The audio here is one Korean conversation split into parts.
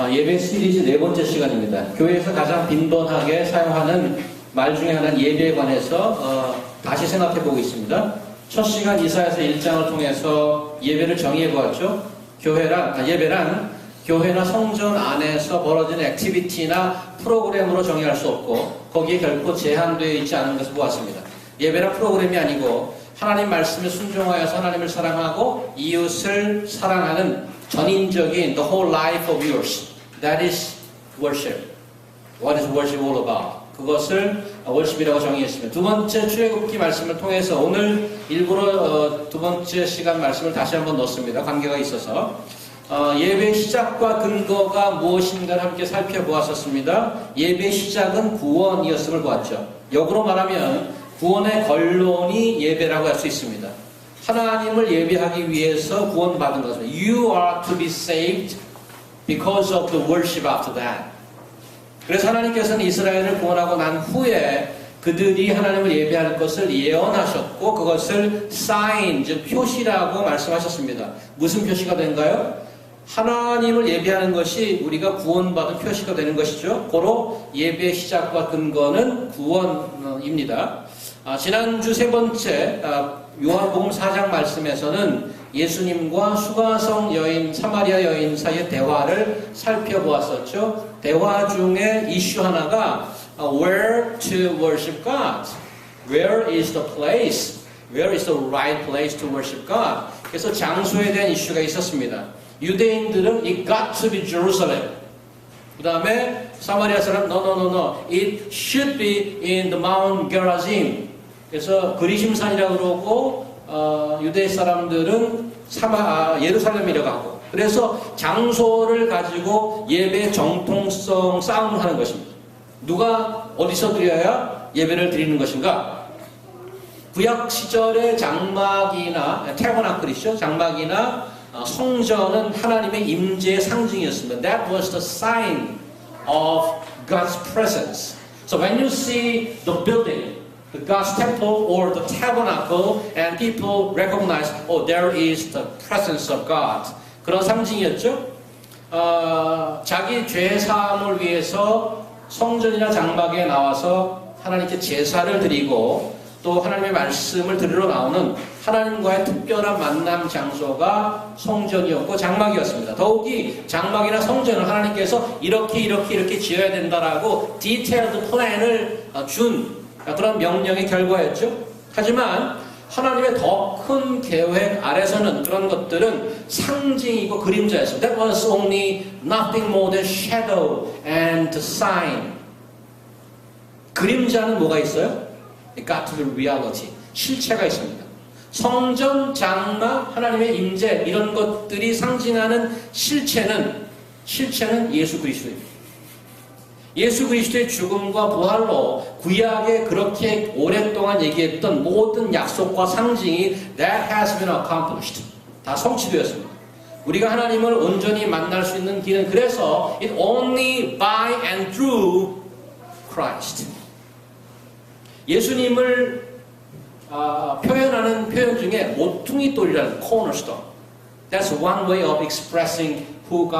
예배 시리즈 네 번째 시간입니다. 교회에서 가장 빈번하게 사용하는 말 중에 하나는 예배에 관해서 다시 생각해 보고 있습니다. 첫 시간 이사야서 1장을 통해서 예배를 정의해 보았죠. 예배란 교회나 성전 안에서 벌어지는 액티비티나 프로그램으로 정의할 수 없고 거기에 결코 제한되어 있지 않은 것을 보았습니다. 예배란 프로그램이 아니고 하나님 말씀에 순종하여서 하나님을 사랑하고 이웃을 사랑하는 전인적인 the whole life of yours. That is worship. What is worship all about? 그것을 worship이라고 정의했습니다. 두 번째 출애굽기 말씀을 통해서 오늘 일부러 두 번째 시간 말씀을 다시 한번 넣습니다. 관계가 있어서 예배 시작과 근거가 무엇인가를 함께 살펴보았었습니다. 예배 시작은 구원이었음을 보았죠. 역으로 말하면 구원의 결론이 예배라고 할 수 있습니다. 하나님을 예배하기 위해서 구원받은 것입니다. You are to be saved because of the worship after that. 그래서 하나님께서는 이스라엘을 구원하고 난 후에 그들이 하나님을 예배할 것을 예언하셨고 그것을 sign, 즉 표시라고 말씀하셨습니다. 무슨 표시가 된가요? 하나님을 예배하는 것이 우리가 구원받은 표시가 되는 것이죠. 고로 예배의 시작과 근거는 구원입니다. 지난주 세 번째 요한복음 4장 말씀에서는 예수님과 수가성 여인, 사마리아 여인 사이의 대화를 살펴보았었죠. 대화 중에 이슈 하나가 Where to worship God? Where is the place? Where is the right place to worship God? 그래서 장소에 대한 이슈가 있었습니다. 유대인들은 It got to be Jerusalem. 그 다음에 사마리아 사람 No. It should be in the Mount Gerizim. 그래서 그리심산이라고 그러고 유대 사람들은 예루살렘이라고 하고 그래서 장소를 가지고 예배 정통성 싸움을 하는 것입니다. 누가 어디서 드려야 예배를 드리는 것인가? 구약 시절의 장막이나 태버나클이죠. 장막이나 성전은 하나님의 임재의 상징이었습니다. That was the sign of God's presence. So when you see the building, the God's temple or the tabernacle, and people recognize, oh, there is the presence of God. 그런 상징이었죠. 자기 죄 사함을 위해서 성전이나 장막에 나와서 하나님께 제사를 드리고 또 하나님의 말씀을 들으러 나오는 하나님과의 특별한 만남 장소가 성전이었고 장막이었습니다. 더욱이 장막이나 성전을 하나님께서 이렇게 지어야 된다라고 디테일드 플랜을 준 그런 명령의 결과였죠. 하지만 하나님의 더 큰 계획 아래서는 그런 것들은 상징이고 그림자였습니다. That was only nothing more than shadow and sign. 그림자는 뭐가 있어요? It got to be reality. 실체가 있습니다. 성전, 장막, 하나님의 임재 이런 것들이 상징하는 실체는 예수 그리스도입니다. 예수 그리스도의 죽음과 부활로 구약에 그렇게 오랫동안 얘기했던 모든 약속과 상징이 that has been accomplished. 다 성취되었습니다. 우리가 하나님을 온전히 만날 수 있는 길은 그래서 it only by and through Christ. 예수님을 표현하는 표현 중에 모퉁이 돌이라는 cornerstone. That's one way of expressing who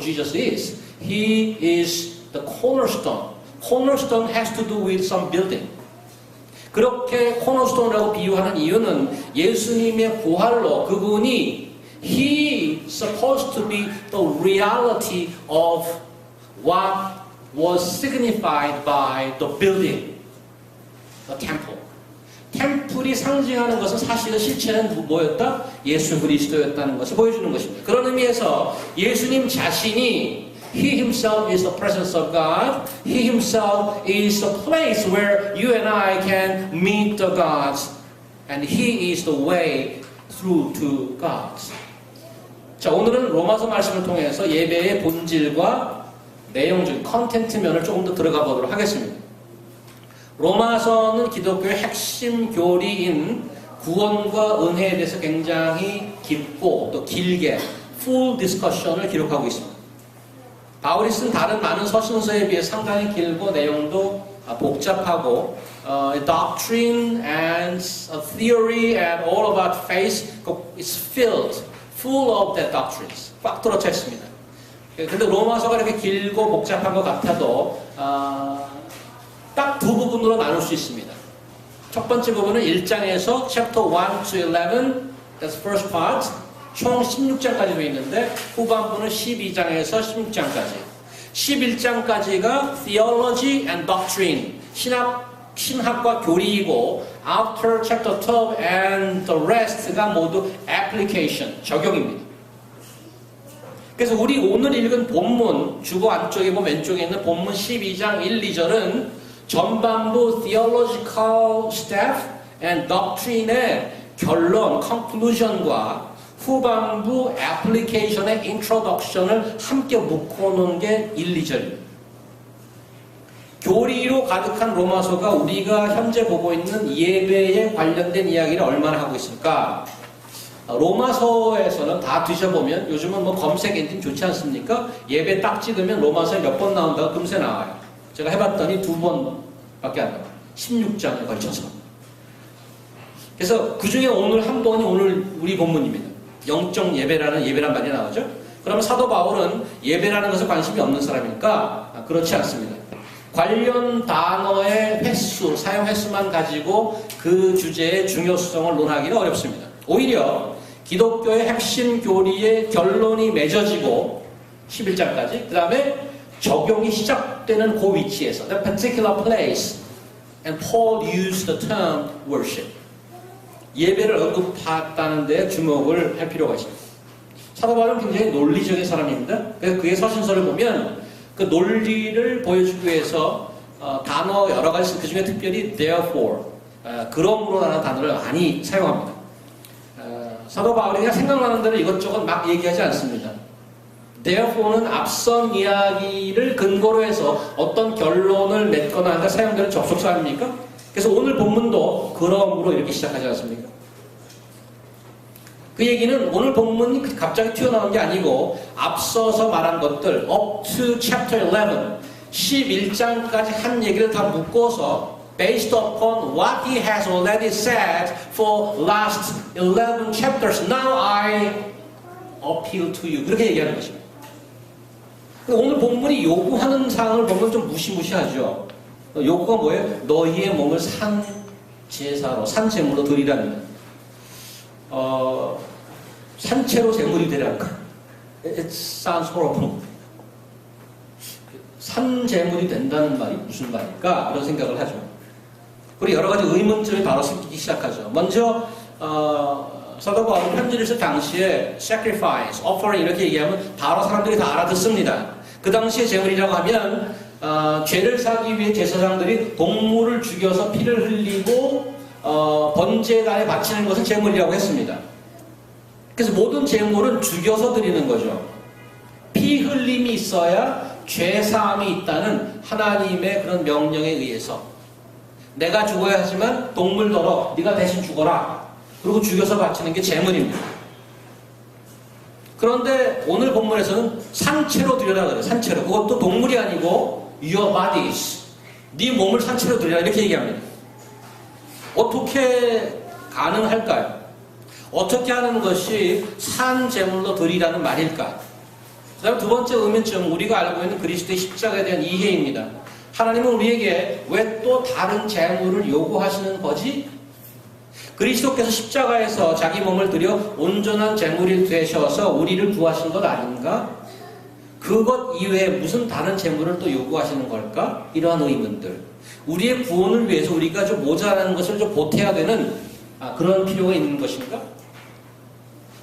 Jesus is. He is the cornerstone. Cornerstone has to do with some building. 그렇게 cornerstone이라고 비유하는 이유는 예수님의 부활로 그분이 He supposed to be the reality of what was signified by the building, the temple. 템플이 상징하는 것은 사실은 실체는 뭐였다? 예수 그리스도였다는 것을 보여주는 것입니다. 그런 의미에서 예수님 자신이 He himself is the presence of God. He himself is the place where you and I can meet the gods. And He is the way through to God. 자, 오늘은 로마서 말씀을 통해서 예배의 본질과 내용적인 컨텐츠 면을 조금 더 들어가 보도록 하겠습니다. 로마서는 기독교의 핵심 교리인 구원과 은혜에 대해서 굉장히 깊고 또 길게 full discussion을 기록하고 있습니다. 바울이 쓴 다른 많은 서신서에 비해 상당히 길고 내용도 복잡하고 doctrine and theory and all about faith is filled, full of that doctrines. 꽉 들어차 있습니다. 근데 로마서가 이렇게 길고 복잡한 것 같아도 딱 두 부분으로 나눌 수 있습니다. 첫 번째 부분은 1장에서 chapter 1 to 11, that's first part, 총 16장까지 되어 있는데 후반부는 12장에서 16장까지. 11장까지가 theology and doctrine, 신학과 교리이고 after chapter 12 and the rest가 모두 application, 적용입니다. 그래서 우리 오늘 읽은 본문, 주보 안쪽에 보면 왼쪽에 있는 본문 12장 1, 2절은 전반부 theological staff and doctrine의 결론, conclusion과 후반부 application의 introduction을 함께 묶어놓은 게 1, 2절입니다. 교리로 가득한 로마서가 우리가 현재 보고 있는 예배에 관련된 이야기를 얼마나 하고 있을까? 로마서에서는 다 뒤져보면 요즘은 뭐 검색 엔진 좋지 않습니까? 예배 딱 찍으면 로마서에 몇 번 나온다고 금세 나와요. 제가 해봤더니 2번밖에 안 나와요. 16장에 걸쳐서. 그래서 그 중에 오늘 한 번이 오늘 우리 본문입니다. 영적 예배란 말이 나오죠. 그러면 사도 바울은 예배라는 것에 관심이 없는 사람이니까 그렇지 않습니다. 관련 단어의 횟수, 사용 횟수만 가지고 그 주제의 중요성을 논하기는 어렵습니다. 오히려 기독교의 핵심 교리의 결론이 맺어지고 11장까지 그 다음에 적용이 시작되는 그 위치에서 the particular place and Paul used the term worship 예배를 언급했다는 데 주목을 할 필요가 있습니다. 사도 바울은 굉장히 논리적인 사람입니다. 그래서 그의 서신서를 보면 그 논리를 보여주기 위해서 단어 여러 가지 그 중에 특별히 therefore 그러므로라는 단어를 많이 사용합니다. 사도 바울이 그냥 생각나는 대로 이것저것 막 얘기하지 않습니다. Therefore는 앞선 이야기를 근거로 해서 어떤 결론을 맺거나 하니까 사용되는 접속사 아닙니까? 그래서 오늘 본문도 그러므로 이렇게 시작하지 않습니까? 그 얘기는 오늘 본문이 갑자기 튀어나온 게 아니고 앞서서 말한 것들 up to chapter 11, 11장까지 한 얘기를 다 묶어서 based upon what he has already said for last 11 chapters. Now I appeal to you. 그렇게 얘기하는 것입니다. 오늘 본문이 요구하는 사항을 보면 좀 무시무시하죠. 요구가 뭐예요? 너희의 몸을 산 제사로, 산 제물로 드리랍니다. 산채로 제물이 되랄까? It sounds horrible. 산 제물이 된다는 말이 무슨 말일까? 이런 생각을 하죠. 그리고 여러 가지 의문점이 바로 생기기 시작하죠. 먼저 사도 바울은 편지를 쓸 당시에 sacrifice, offering 이렇게 얘기하면 바로 사람들이 다 알아듣습니다. 그 당시에 제물이라고 하면 죄를 사기 위해 제사장들이 동물을 죽여서 피를 흘리고 번제단에 바치는 것을 제물이라고 했습니다. 그래서 모든 제물은 죽여서 드리는 거죠. 피 흘림이 있어야 죄 사함이 있다는 하나님의 그런 명령에 의해서 내가 죽어야 하지만 동물더러 네가 대신 죽어라. 그리고 죽여서 바치는 게 제물입니다. 그런데 오늘 본문에서는 산채로 드려라 그래요. 산채로. 그것도 동물이 아니고 your bodies. 네 몸을 산채로 드려라 이렇게 얘기합니다. 어떻게 가능할까요? 어떻게 하는 것이 산 제물로 드리라는 말일까? 그 다음 두 번째 의문점 우리가 알고 있는 그리스도의 십자가에 대한 이해입니다. 하나님은 우리에게 왜 또 다른 제물을 요구하시는 거지? 그리스도께서 십자가에서 자기 몸을 들여 온전한 제물이 되셔서 우리를 구하신 것 아닌가? 그것 이외에 무슨 다른 제물을 또 요구하시는 걸까? 이러한 의문들. 우리의 구원을 위해서 우리가 좀 모자라는 것을 좀 보태야 되는 그런 필요가 있는 것인가?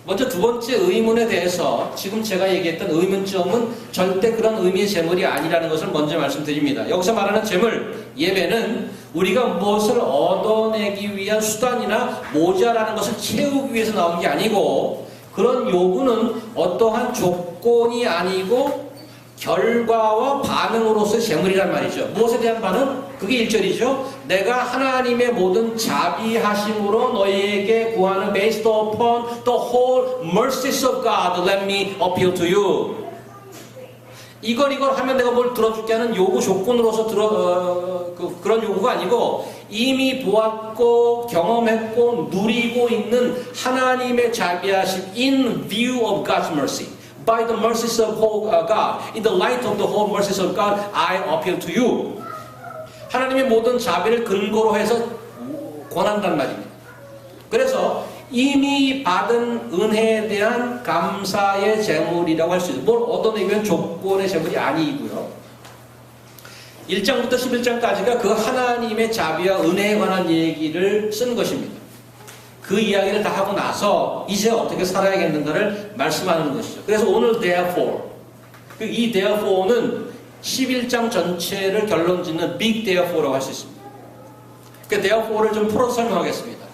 먼저 두 번째 의문에 대해서 지금 제가 얘기했던 의문점은 절대 그런 의미의 제물이 아니라는 것을 먼저 말씀드립니다. 여기서 말하는 제물, 예배는 우리가 무엇을 얻어내기 위한 수단이나 모자라는 것을 채우기 위해서 나온 게 아니고 그런 요구는 어떠한 조건이 아니고 결과와 반응으로서의 제물이란 말이죠. 무엇에 대한 반응? 그게 1절이죠. 내가 하나님의 모든 자비하심으로 너희에게 구하는 based upon the whole mercies of God, let me appeal to you. 이걸 하면 내가 뭘 들어줄게 하는 요구 조건으로서 그런 요구가 아니고 이미 보았고 경험했고 누리고 있는 하나님의 자비하심 in view of God's mercy. by the mercies of God, in the light of the whole mercies of God, I appeal to you. 하나님의 모든 자비를 근거로 해서 권한단 말입니다. 그래서 이미 받은 은혜에 대한 감사의 제물이라고 할 수 있어요. 뭘 얻어내면 조건의 제물이 아니고요. 1장부터 11장까지가 그 하나님의 자비와 은혜에 관한 얘기를 쓴 것입니다. 그 이야기를 다 하고 나서 이제 어떻게 살아야겠는가를 말씀하는 것이죠. 그래서 오늘 therefore, 이 therefore는 11장 전체를 결론 짓는 big therefore라고 할 수 있습니다. 그 therefore를 좀 풀어서 설명하겠습니다.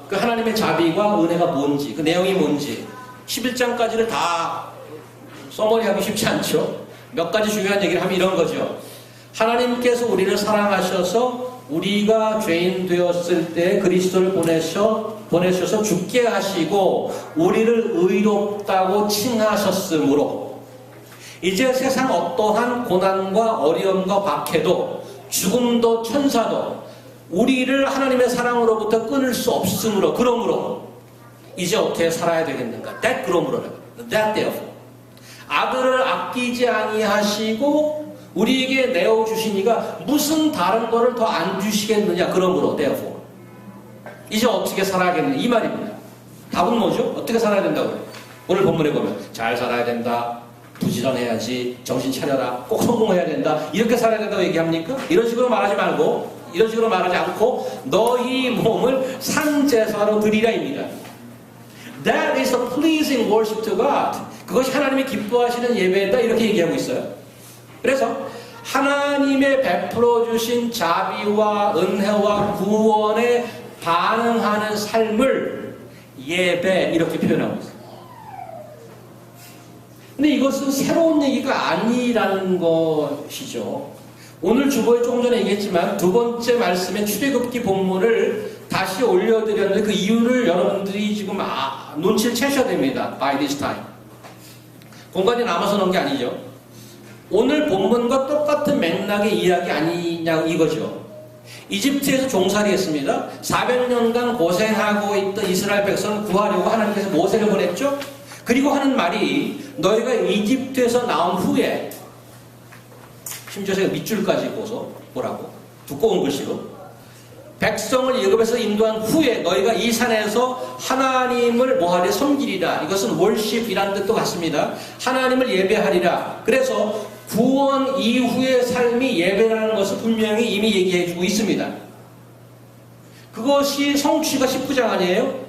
그 하나님의 자비와 은혜가 뭔지, 그 내용이 뭔지 11장까지를 다 써머리하기 쉽지 않죠. 몇 가지 중요한 얘기를 하면 이런 거죠. 하나님께서 우리를 사랑하셔서 우리가 죄인 되었을 때 그리스도를 보내셔서 죽게 하시고 우리를 의롭다고 칭하셨으므로 이제 세상 어떠한 고난과 어려움과 박해도 죽음도 천사도 우리를 하나님의 사랑으로부터 끊을 수 없으므로 그러므로 이제 어떻게 살아야 되겠는가? That therefore 아들을 아끼지 아니하시고 우리에게 내어주시니가 무슨 다른 거를 더 안 주시겠느냐? 그러므로 therefore 이제 어떻게 살아야겠느냐? 이 말입니다. 답은 뭐죠? 어떻게 살아야 된다고요? 오늘 본문에 보면 잘 살아야 된다, 부지런해야지, 정신 차려라, 꼭 성공해야 된다, 이렇게 살아야 된다고 얘기합니까? 이런 식으로 말하지 말고, 이런 식으로 말하지 않고 너희 몸을 산제사로 드리라입니다. That is a pleasing worship to God. 그것이 하나님이 기뻐하시는 예배다, 이렇게 얘기하고 있어요. 그래서 하나님의 베풀어 주신 자비와 은혜와 구원에 반응하는 삶을 예배, 이렇게 표현하고 있어요. 근데 이것은 새로운 얘기가 아니라는 것이죠. 오늘 주보에 조금 전에 얘기했지만 두 번째 말씀의 출애굽기 본문을 다시 올려드렸는데 그 이유를 여러분들이 지금 눈치를 채셔야 됩니다. By this time. 공간이 남아서 놓은 게 아니죠. 오늘 본문과 똑같은 맥락의 이야기 아니냐 이거죠. 이집트에서 종살이했습니다. 400년간 고생하고 있던 이스라엘 백성을 구하려고 하나님께서 모세를 보냈죠. 그리고 하는 말이 너희가 이집트에서 나온 후에 심지어 제가 밑줄까지 보서 뭐라고? 두꺼운 글씨로 백성을 애굽에서 인도한 후에 너희가 이 산에서 하나님을 뭐하리? 섬기리라. 이것은 worship이라는 뜻도 같습니다. 하나님을 예배하리라. 그래서 구원 이후의 삶이 예배라는 것을 분명히 이미 얘기해주고 있습니다. 그것이 성취가 19장 아니에요?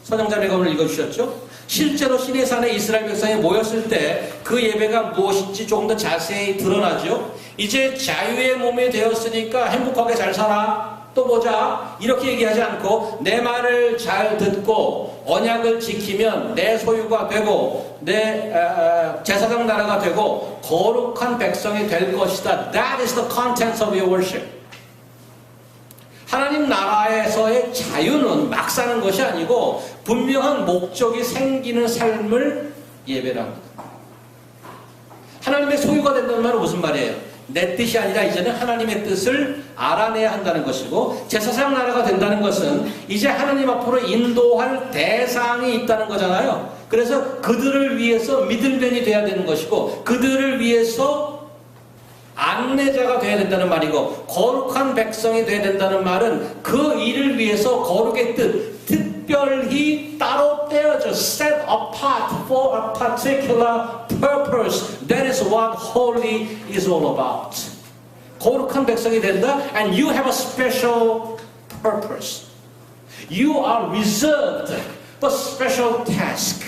서정자매가 오늘 읽어주셨죠? 실제로 시내산에 이스라엘 백성이 모였을 때 그 예배가 무엇인지 조금 더 자세히 드러나죠. 이제 자유의 몸이 되었으니까 행복하게 잘 살아. 또 보자. 이렇게 얘기하지 않고 내 말을 잘 듣고 언약을 지키면 내 소유가 되고 내 제사장 나라가 되고 거룩한 백성이 될 것이다. That is the content of your worship. 하나님 나라에서의 자유는 막 사는 것이 아니고 분명한 목적이 생기는 삶을 예배랍니다. 하나님의 소유가 된다는 말은 무슨 말이에요? 내 뜻이 아니라 이제는 하나님의 뜻을 알아내야 한다는 것이고 제사장 나라가 된다는 것은 이제 하나님 앞으로 인도할 대상이 있다는 거잖아요. 그래서 그들을 위해서 미들맨이 돼야 되는 것이고 그들을 위해서 안내자가 돼야 된다는 말이고 거룩한 백성이 돼야 된다는 말은 그 일을 위해서 거룩의 뜻, 특별히 따로 떼어져 set apart for a particular purpose. That is what holy is all about. 거룩한 백성이 된다 and you have a special purpose. You are reserved for special task.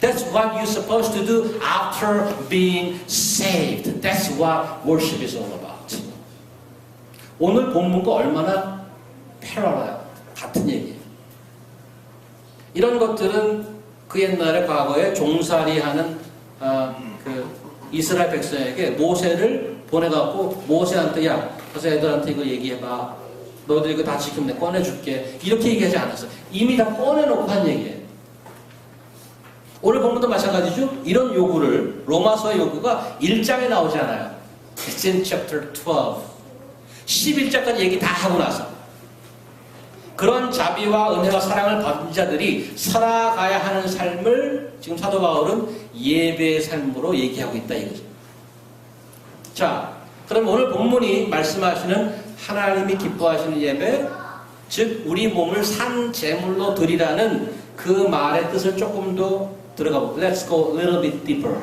That's what you're supposed to do after being saved. That's what worship is all about. 오늘 본문과 얼마나 패러라요. 같은 얘기예요. 이런 것들은 그 옛날에 과거에 종살이하는 그 이스라엘 백성에게 모세를 보내갖고 모세한테 야, 그래서 애들한테 이거 얘기해봐. 너희들 이거 다 지키면 내가 꺼내줄게. 이렇게 얘기하지 않았어. 이미 다 꺼내놓고 한 얘기예요. 오늘 본문도 마찬가지죠. 이런 요구를 로마서의 요구가 1장에 나오잖아요. It's in chapter 12. 11장까지 얘기 다 하고 나서 그런 자비와 은혜와 사랑을 받은 자들이 살아가야 하는 삶을 지금 사도 바울은 예배의 삶으로 얘기하고 있다 이거죠. 자, 그럼 오늘 본문이 말씀하시는 하나님이 기뻐하시는 예배, 즉 우리 몸을 산 제물로 드리라는 그 말의 뜻을 조금 더 들어가 볼게요. Let's go a little bit deeper.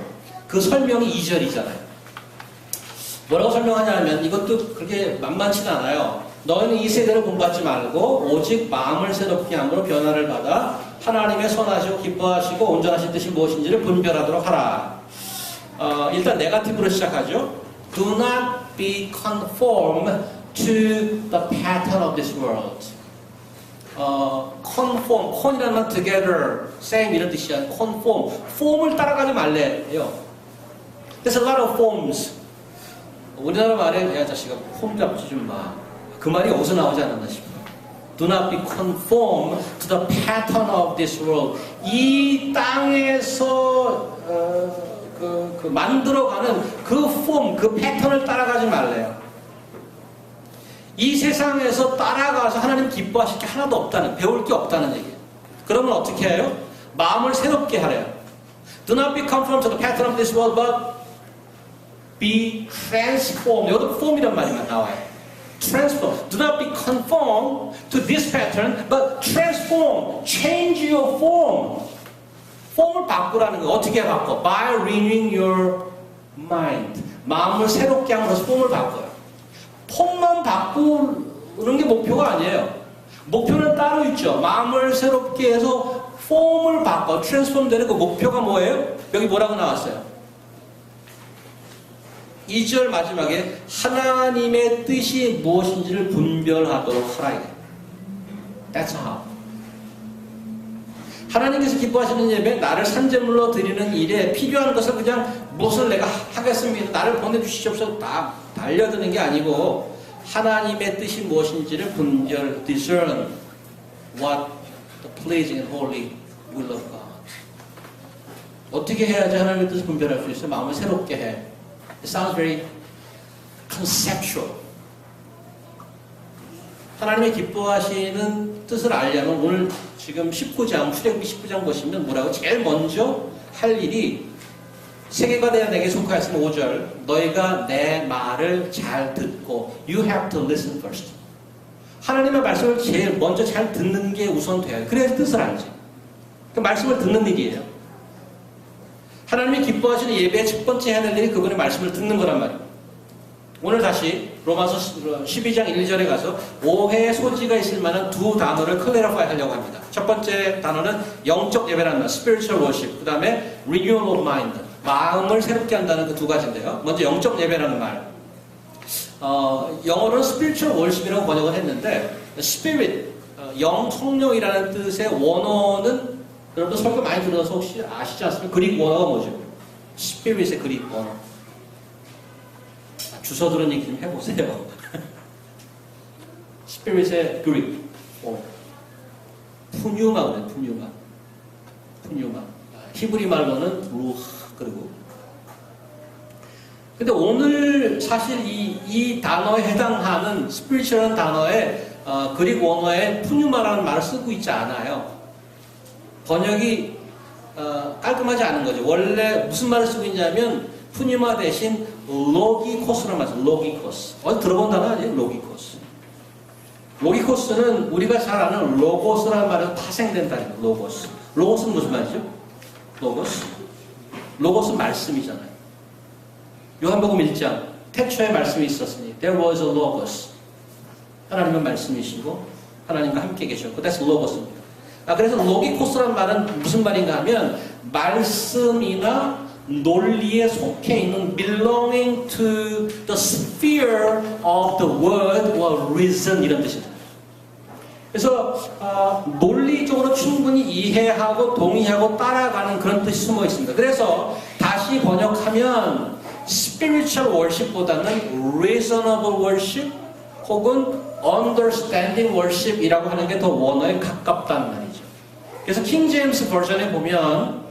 그 설명이 2절이잖아요. 뭐라고 설명하냐면 이것도 그렇게 만만치는 않아요. 너희는 이 세대를 본받지 말고 오직 마음을 새롭게 함으로 변화를 받아 하나님의 선하시고 기뻐하시고 온전하신 뜻이 무엇인지를 분별하도록 하라. 일단 네거티브로 시작하죠. Do not be conformed to the pattern of this world. conform, con이라는 말 together, same 이런 뜻이야. conform, form을 따라가지 말래요. There's a lot of forms. 우리나라 말에 야 자식아 폼 잡지 좀 마. 그 말이 어디서 나오지 않았나 싶어요. Do not be conformed to the pattern of this world. 이 땅에서 만들어가는 그 폼, 그 패턴을 따라가지 말래요. 이 세상에서 따라가서 하나님 기뻐하실 게 하나도 없다는, 배울 게 없다는 얘기예요. 그러면 어떻게 해요? 마음을 새롭게 하래요. Do not be conformed to the pattern of this world, but be transformed. 여기도 form이란 말이 나와요. Transform. Do not be conformed to this pattern, but transform. Change your form. 폼을 바꾸라는 거. 어떻게 바꿔? By renewing your mind. 마음을 새롭게 함으로써 폼을 바꿔요. 폼만 바꾸는 게 목표가 아니에요. 목표는 따로 있죠. 마음을 새롭게 해서 폼을 바꿔. 트랜스폼 되는 그 목표가 뭐예요? 여기 뭐라고 나왔어요? 2절 마지막에 하나님의 뜻이 무엇인지를 분별하도록 하라. That's how. 하나님께서 기뻐하시는 예배, 나를 산제물로 드리는 일에 필요한 것을 그냥 무엇을 내가 하겠습니다. 나를 보내주시옵소서 다 달려드는 게 아니고 하나님의 뜻이 무엇인지를 discern what the pleasing and holy will of God. 어떻게 해야지 하나님의 뜻을 분별할 수 있어요? 마음을 새롭게 해. It sounds very conceptual. 하나님의 기뻐하시는 뜻을 알려면 오늘 지금 19장, 출애굽기 19장 보시면 뭐라고? 제일 먼저 할 일이 세계가 내게 속하였으면 5절 너희가 내 말을 잘 듣고 You have to listen first. 하나님의 말씀을 제일 먼저 잘 듣는 게 우선 돼요. 그래야 뜻을 알지. 그 말씀을 듣는 일이에요. 하나님이 기뻐하시는 예배의 첫 번째 해야 될 일이 그분의 말씀을 듣는 거란 말이에요. 오늘 다시 로마서 12장 1절에 가서 오해의 소지가 있을 만한 두 단어를 클래리파이 하려고 합니다. 첫 번째 단어는 영적 예배라는 말, spiritual worship. 그 다음에 renewal of mind, 마음을 새롭게 한다는 그 두 가지인데요. 먼저 영적 예배라는 말. 영어로는 spiritual worship이라고 번역을 했는데 spirit, 영, 성령이라는 뜻의 원어는 여러분들 설교 많이 들어서 혹시 아시지 않습니까? 그릭 원어가 뭐죠? spirit의 그릭 원어. 주워 들은 얘기 좀 해보세요. 스피릿의 그릭 푸뉴마 그래. 푸뉴마 히브리 말로는 루하. 그리고 근데 오늘 사실 이 단어에 해당하는 스피리추얼한 단어에 그릭 원어에 푸뉴마라는 말을 쓰고 있지 않아요. 번역이 깔끔하지 않은 거죠. 원래 무슨 말을 쓰고 있냐면 푸뉴마 대신 로기코스라는 말이죠. 로기코스. 어디 들어본 단어 아니에요? 로기코스. 로기코스는 우리가 잘 아는 로고스라는 말에서 파생된 단어예요. 로고스. 로고스는 무슨 말이죠? 로고스. 로고스 말씀이잖아요. 요한복음 1장 태초에 말씀이 있었으니 There was a logos. 하나님은 말씀이시고 하나님과 함께 계셨고 That's logos입니다. 그래서 로기코스라는 말은 무슨 말인가 하면 말씀이나 논리에 속해 있는 belonging to the sphere of the word or reason 이런 뜻입니다. 그래서 논리적으로 충분히 이해하고 동의하고 따라가는 그런 뜻이 숨어 있습니다. 그래서 다시 번역하면 spiritual worship보다는 reasonable worship 혹은 understanding worship이라고 하는 게 더 원어에 가깝다는 말이죠. 그래서 킹 제임스 버전에 보면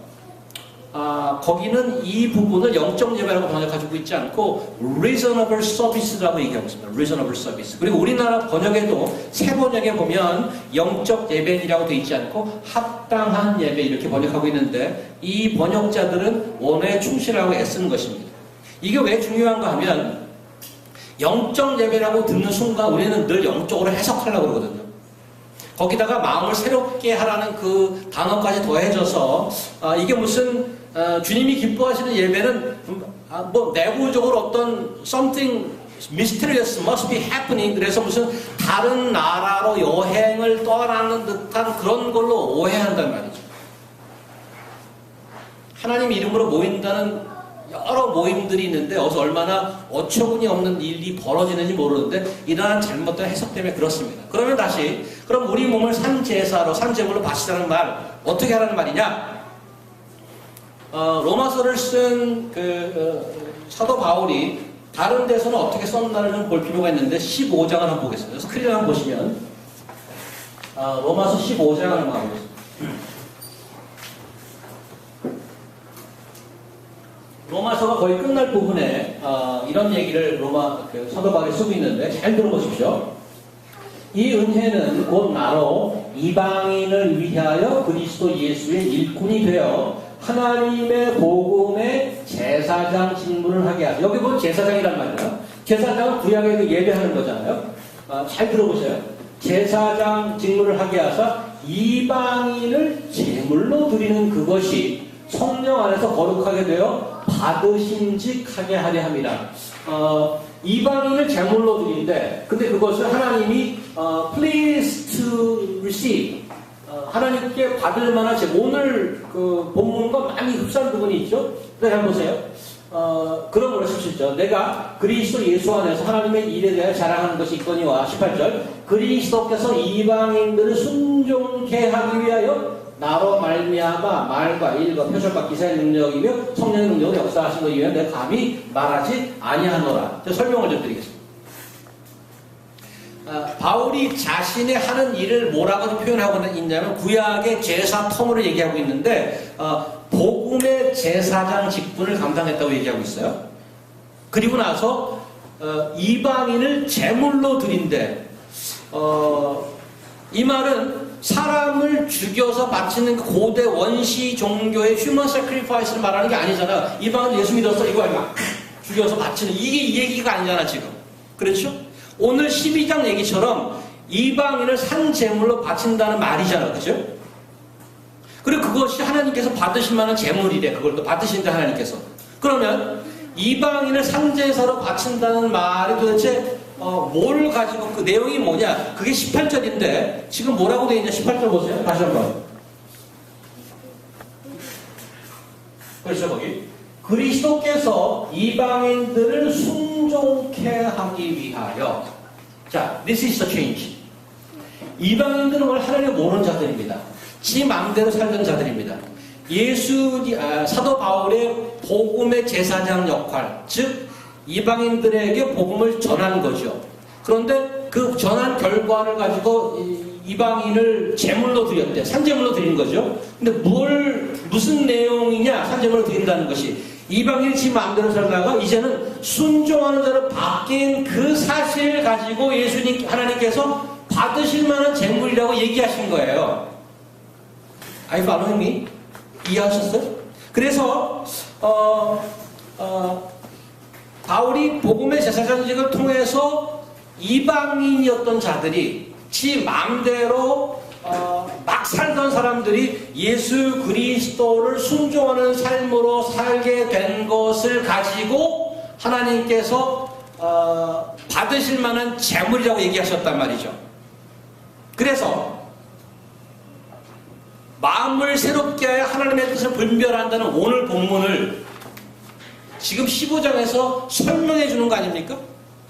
거기는 이 부분을 영적 예배라고 번역하고 있지 않고 reasonable service라고 얘기하고 있습니다. reasonable service. 그리고 우리나라 번역에도 새 번역에 보면 영적 예배라고 되어 있지 않고 합당한 예배 이렇게 번역하고 있는데 이 번역자들은 원어에 충실하고 애쓰는 것입니다. 이게 왜 중요한가 하면 영적 예배라고 듣는 순간 우리는 늘 영적으로 해석하려고 그러거든요. 거기다가 마음을 새롭게 하라는 그 단어까지 더해져서 이게 무슨 주님이 기뻐하시는 예배는 뭐 내부적으로 어떤 something mysterious must be happening 그래서 무슨 다른 나라로 여행을 떠나는 듯한 그런 걸로 오해한단 말이죠. 하나님 이름으로 모인다는 여러 모임들이 있는데 어서 얼마나 어처구니 없는 일이 벌어지는지 모르는데 이러한 잘못된 해석 때문에 그렇습니다. 그러면 다시 그럼 우리 몸을 산제사로 산제물로 바치자는 말 어떻게 하라는 말이냐? 로마서를 쓴 사도 바울이 다른 데서는 어떻게 썼나를 좀 볼 필요가 있는데 15장을 한번 보겠습니다. 스크린을 한번 보시면 로마서 15장을 한번 보겠습니다. 로마서가 거의 끝날 부분에 이런 얘기를 사도 바울이 쓰고 있는데 잘 들어보십시오. 이 은혜는 곧 나로 이방인을 위하여 그리스도 예수의 일꾼이 되어 하나님의 복음의 제사장 직분을 하게 하죠. 여기 보면 제사장이란 말이에요. 제사장은 구약에 예배하는 거잖아요. 잘 들어보세요. 제사장 직분을 하게 하사 이방인을 제물로 드리는 그것이 성령 안에서 거룩하게 되어 받으심직하게 하려 함이라. 이방인을 제물로 드리는데 근데 그것을 하나님이 please to receive 하나님께 받을 만한 오늘 그 본문과 많이 흡사한 부분이 있죠. 그래서 한번 보세요. 그런 걸 하실 수 있죠. 내가 그리스도 예수 안에서 하나님의 일에 대해 자랑하는 것이 있거니와 18절 그리스도께서 이방인들을 순종케 하기 위하여 나로 말미암아 말과 일과 표적과 기사의 능력이며 성령의 능력을 역사하신 것 이외에 내가 감히 말하지 아니하노라. 제가 설명을 좀 드리겠습니다. 바울이 자신의 하는 일을 뭐라고 표현하고 있냐면 구약의 제사 텀으로 얘기하고 있는데 복음의 제사장 직분을 감당했다고 얘기하고 있어요. 그리고 나서 이방인을 제물로 드린대. 이 말은 사람을 죽여서 바치는 그 고대 원시 종교의 휴먼 세크리파이스를 말하는 게 아니잖아. 이방인 예수 믿었어 이거 막 죽여서 바치는 이게 이 얘기가 아니잖아 지금. 그렇죠? 오늘 12장 얘기처럼 이방인을 산 제물로 바친다는 말이잖아. 그죠? 그리고 그것이 하나님께서 받으실 만한 제물이래. 그걸 또 받으신다 하나님께서. 그러면 이방인을 산 제사로 바친다는 말이 도대체 뭘 가지고 그 내용이 뭐냐? 그게 18절인데 지금 뭐라고 되어 있냐? 18절 보세요. 다시 한번. 그렇죠 거기. 그리스도께서 이방인들을 순종케 하기 위하여. 자, this is the change. 이방인들은 원래 하나님을 모르는 자들입니다. 지 마음대로 살던 자들입니다. 사도 바울의 복음의 제사장 역할, 즉 이방인들에게 복음을 전한 거죠. 그런데 그 전한 결과를 가지고 이방인을 제물로 드렸대. 산제물로 드린 거죠. 근데 무슨 내용이냐? 산제물로 드린다는 것이 이방인이 지 마음대로 살다가 이제는 순종하는 자로 바뀐 그 사실을 가지고 예수님 하나님께서 받으실 만한 제물이라고 얘기하신 거예요. Are you following me? 이해하셨어요? 그래서 바울이 복음의 제사장직을 통해서 이방인이었던 자들이 지 마음대로 막 살던 사람들이 예수 그리스도를 순종하는 삶으로 살게 된 것을 가지고 하나님께서 받으실 만한 재물이라고 얘기하셨단 말이죠. 그래서 마음을 새롭게 하여 하나님의 뜻을 분별한다는 오늘 본문을 지금 15장에서 설명해 주는 거 아닙니까?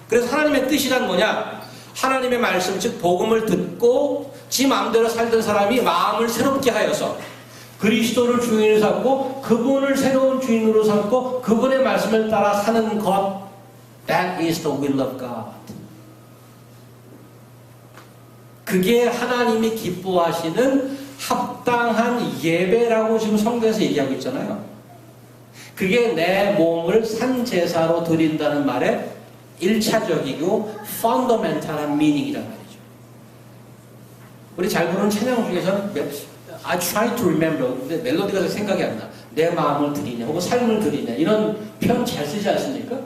그래서 하나님의 뜻이란 뭐냐? 하나님의 말씀, 즉 복음을 듣고 지 마음대로 살던 사람이 마음을 새롭게 하여서 그리스도를 주인으로 삼고 그분을 새로운 주인으로 삼고 그분의 말씀을 따라 사는 것, that is the will of God. 그게 하나님이 기뻐하시는 합당한 예배라고 지금 성경에서 얘기하고 있잖아요. 그게 내 몸을 산제사로 드린다는 말의 1차적이고 펀더멘탈한 미닝이란 말이죠. 우리 잘 부르는 찬양 중에서는 I try to remember, 근데 멜로디가 생각이 안 나. 내 마음을 드리냐 혹은 삶을 드리냐 이런 표현 잘 쓰지 않습니까?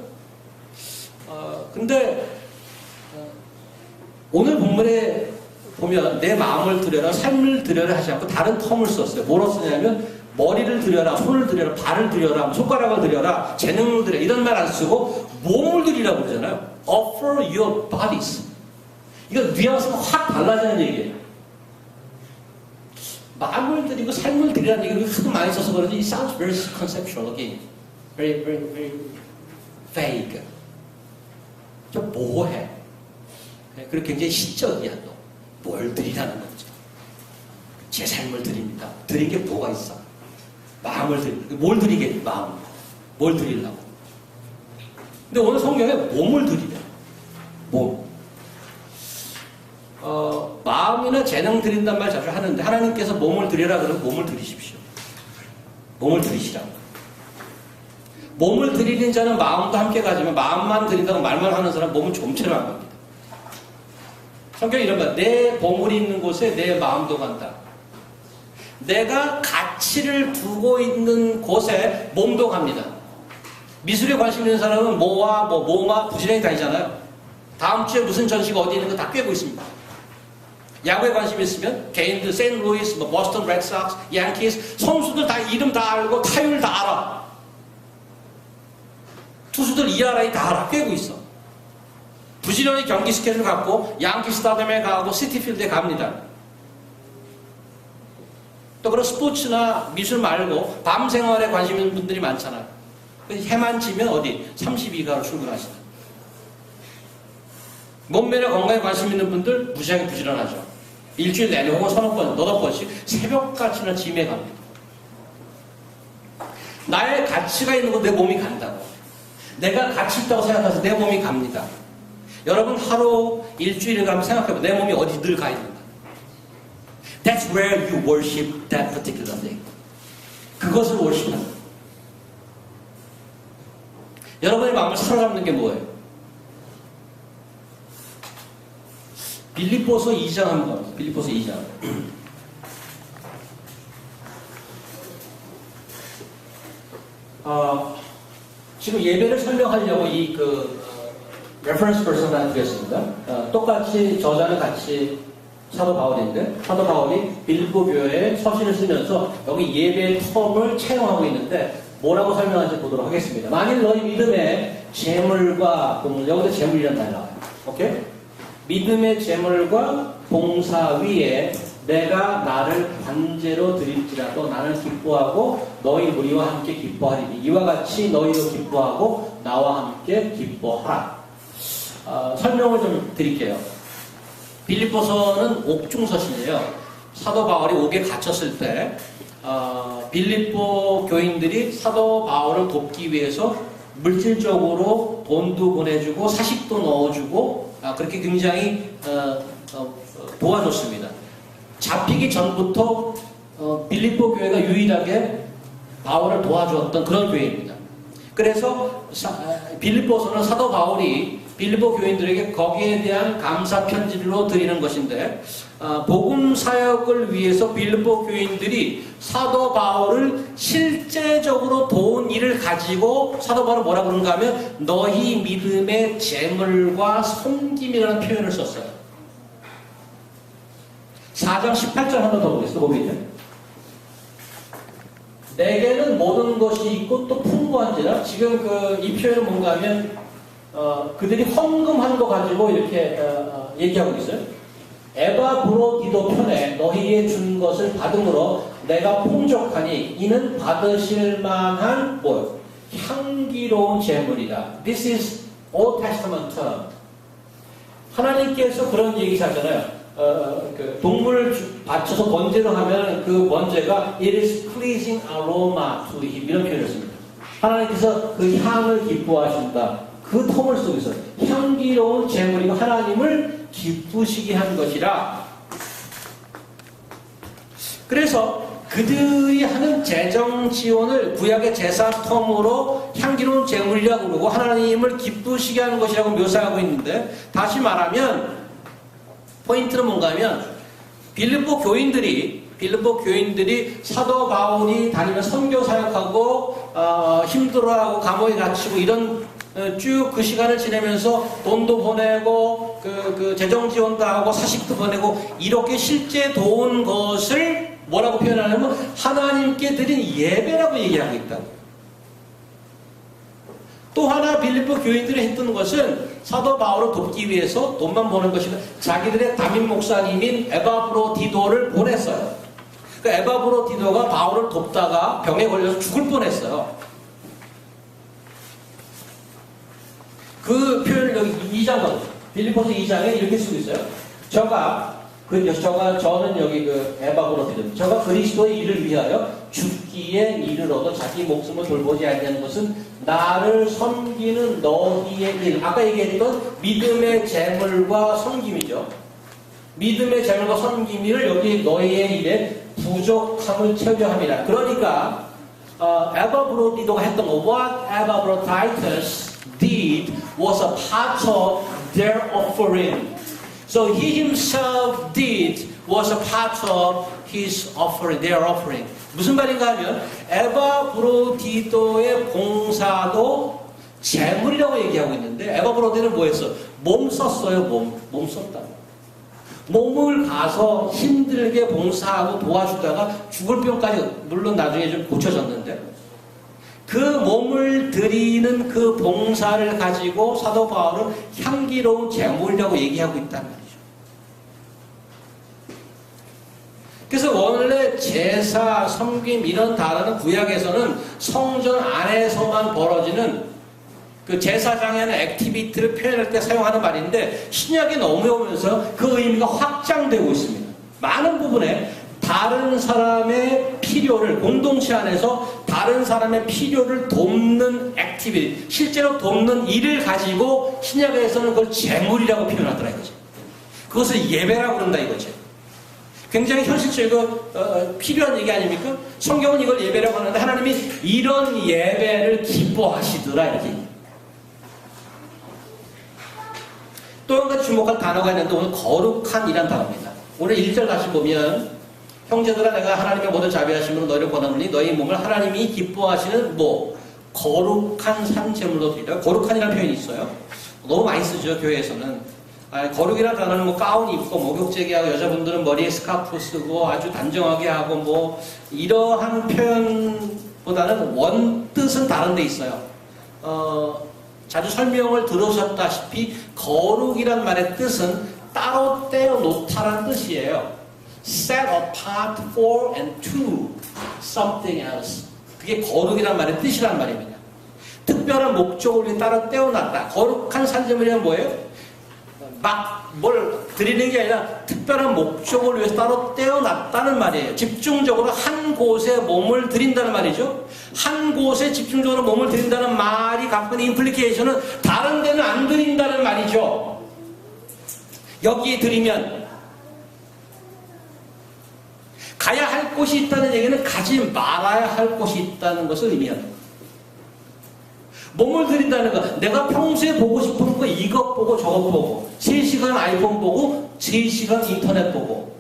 근데 오늘 본문에 보면 내 마음을 드려라, 삶을 드려라 하지 않고 다른 텀을 썼어요. 뭐로 쓰냐면 머리를 드려라, 손을 드려라, 발을 드려라, 손가락을 드려라, 재능을 드려라 이런 말 안 쓰고 몸을 드리라고 그러잖아요. Offer your bodies. 이거 뉘앙스가 확 달라지는 얘기예요. 마음을 드리고 삶을 드리라는 얘기를 하도 많이 써서 그런지 it sounds very conceptual again. very vague. 좀 모호해. 그리고 굉장히 시적이야 또. 뭘 드리라는 거죠. 제 삶을 드립니다. 드린 게 뭐가 있어? 마음을 드립니다. 뭘 드리게? 마음. 뭘 드리려고? 근데 오늘 성경에 몸을 드리래. 몸. 마음이나 재능 드린단 말 자주 하는데 하나님께서 몸을 드리라 그러면 몸을 드리십시오. 몸을 드리시라고. 몸을 드리는 자는 마음도 함께 가지만 마음만 드린다고 말만 하는 사람 몸은 좀채로 한 겁니다. 성경이 이런 말, 내 보물이 있는 곳에 내 마음도 간다. 내가 가치를 두고 있는 곳에 몸도 갑니다. 미술에 관심 있는 사람은 모마 부지런히 다니잖아요. 다음 주에 무슨 전시가 어디 있는 거 다 꿰고 있습니다. 야구에 관심 있으면 개인들 세인트루이스, 보스턴 레드삭스, 양키스 선수들 다 이름 다 알고 타율 다 알아. 투수들 ERA 다 알아. 꿰고 있어. 부지런히 경기 스케줄 갖고 양키 스타디움에 가고 시티필드에 갑니다. 또 그런 스포츠나 미술 말고 밤 생활에 관심 있는 분들이 많잖아요. 해만 지면 어디 32가로 출근하시다. 몸매나 건강에 관심 있는 분들 무지하게 부지런하죠. 일주일 내내 혹은 서너 번, 너댓 번씩 새벽같이나 짐에 갑니다. 나의 가치가 있는 곳 내 몸이 간다고. 내가 가치 있다고 생각해서 내 몸이 갑니다. 여러분 하루 일주일을 가면 생각해봐. 내 몸이 어디 늘 가 있는가. That's where you worship that particular day. 그것을 worship한다. 여러분의 마음을 사로잡는 게 뭐예요? 빌립보서 2장 한번 가보세요. 빌립보서 2장. 지금 예배를 설명하려고 이 reference verse를 하나 드렸습니다. 똑같이 저자는 같이 사도 바울인데 사도 바울이 빌립보 교회에 서신을 쓰면서 여기 예배의 텀을 채용하고 있는데 뭐라고 설명하는지 보도록 하겠습니다. 만일 너희 믿음의 재물과 여기서 재물이라는 말 나와요. 오케이? 믿음의 재물과 봉사 위에 내가 나를 관제로 드릴지라도 나는 기뻐하고 너희 무리와 함께 기뻐하리니 이와 같이 너희도 기뻐하고 나와 함께 기뻐하라. 설명을 좀 드릴게요. 빌립보서는 옥중서신이에요. 사도 바울이 옥에 갇혔을 때 빌립보 교인들이 사도 바울을 돕기 위해서 물질적으로 돈도 보내주고 사식도 넣어주고 그렇게 굉장히 도와줬습니다. 잡히기 전부터 빌립보 교회가 유일하게 바울을 도와주었던 그런 교회입니다. 그래서 빌립보서는 사도 바울이 빌립보 교인들에게 거기에 대한 감사 편지로 드리는 것인데 복음 사역을 위해서 빌립보 교인들이 사도 바울을 실제적으로 도운 일을 가지고 사도 바울은 뭐라고 그런가 하면 너희 믿음의 재물과 섬김이라는 표현을 썼어요. 4장 18절 한 번 더 보겠습니다. 보이죠? 내게는 모든 것이 있고 또 풍부한지라. 지금 이 표현은 뭔가 하면 그들이 헌금한 거 가지고 이렇게 얘기하고 있어요. 에바브로디도 편에 너희에 준 것을 받음으로 내가 풍족하니 이는 받으실 만한 향기로운 재물이다. This is Old Testament term. 하나님께서 그런 얘기 하잖아요. 동물을 바쳐서 번제로 하면 그 번제가 It is pleasing aroma to him 이런 표현을 씁니다. 하나님께서 그 향을 기뻐하신다. 그 텀을 속에서 향기로운 재물이고 하나님을 기쁘시게 한 것이라. 그래서 그들이 하는 재정 지원을 구약의 제사통으로 향기로운 제물이라고 그러고 하나님을 기쁘시게 하는 것이라고 묘사하고 있는데, 다시 말하면 포인트는 뭔가 하면 빌립보 교인들이 사도 바울이 다니면서 선교 사역하고 힘들어하고 감옥에 갇히고 이런 쭉 그 시간을 지내면서 돈도 보내고 그 재정 지원도 하고 사식도 보내고 이렇게 실제 도운 것을 뭐라고 표현하냐면 하나님께 드린 예배라고 얘기하고 있다고. 또 하나 빌립보 교인들이 했던 것은 사도 바울을 돕기 위해서 돈만 버는 것이 아니라 자기들의 담임 목사님인 에바브로디도를 보냈어요. 그 에바브로디도가 바울을 돕다가 병에 걸려서 죽을 뻔했어요. 그 표현을 여기 2장, 빌립보서 2장에 이렇게 쓰고 있어요. 저는 여기 에바브로디도, 저가 그리스도의 일을 위하여 죽기에 이르러도 자기 목숨을 돌보지 않는 것은 나를 섬기는 너희의 일. 아까 얘기했던 믿음의 재물과 섬김이죠. 믿음의 재물과 섬김을 여기 너희의 일에 부족함을 채우려 함이라. 그러니까 에바브로디도가 했던 거, what Epaphroditus did was a part of their offering. So he himself did was a part of his offering, their offering. 무슨 말인가 하면 에바브로디도의 봉사도 재물이라고 얘기하고 있는데, 에바브로디는 뭐 했어? 몸 썼어요. 몸 썼다. 몸을 가서 힘들게 봉사하고 도와주다가 죽을 병까지, 물론 나중에 좀 고쳐졌는데, 그 몸을 드리는 그 봉사를 가지고 사도 바울은 향기로운 재물이라고 얘기하고 있단 말이죠. 그래서 원래 제사, 섬김 이런 단어는 구약에서는 성전 안에서만 벌어지는 그 제사장의 하는 액티비티를 표현할 때 사용하는 말인데, 신약에 넘어오면서 그 의미가 확장되고 있습니다. 많은 부분에 다른 사람의 필요를, 공동체 안에서 다른 사람의 필요를 돕는 액티비티, 실제로 돕는 일을 가지고 신약에서는 그걸 재물이라고 표현하더라 이거죠. 그것을 예배라고 그런다 이거죠. 굉장히 현실적이고 필요한 얘기 아닙니까? 성경은 이걸 예배라고 하는데 하나님이 이런 예배를 기뻐하시더라 이렇게. 또 한 가지 주목할 단어가 있는데, 오늘 거룩한이란 단어입니다. 오늘 1절 다시 보면, 형제들아 내가 하나님의 모든 자비하심으로 너희를 권하노니 너희 몸을 하나님이 기뻐하시는 거룩한 산제물로 드리라. 거룩한이라는 표현이 있어요. 너무 많이 쓰죠 교회에서는. 거룩이라는 단어는 가운 입고 목욕제게 하고 여자분들은 머리에 스카프 쓰고 아주 단정하게 하고 이러한 표현보다는 원뜻은 다른 데 있어요. 자주 설명을 들으셨다시피 거룩이란 말의 뜻은 따로 떼어 놓다라는 뜻이에요. Set apart for and to something else. 그게 거룩이란 말의 뜻이란 말입니다. 특별한 목적을 위해 따로 떼어놨다. 거룩한 산제물이란 뭐예요? 막 뭘 드리는 게 아니라 특별한 목적을 위해서 따로 떼어놨다는 말이에요. 집중적으로 한 곳에 몸을 드린다는 말이죠. 한 곳에 집중적으로 몸을 드린다는 말이 갖고 있는 임플리케이션은 다른 데는 안 드린다는 말이죠. 여기에 드리면 가야 할 곳이 있다는 얘기는 가지 말아야 할 곳이 있다는 것을 의미합니다. 몸을 드린다는 거, 내가 평소에 보고 싶은 거 이것 보고 저것 보고 3시간 아이폰 보고 3시간 인터넷 보고,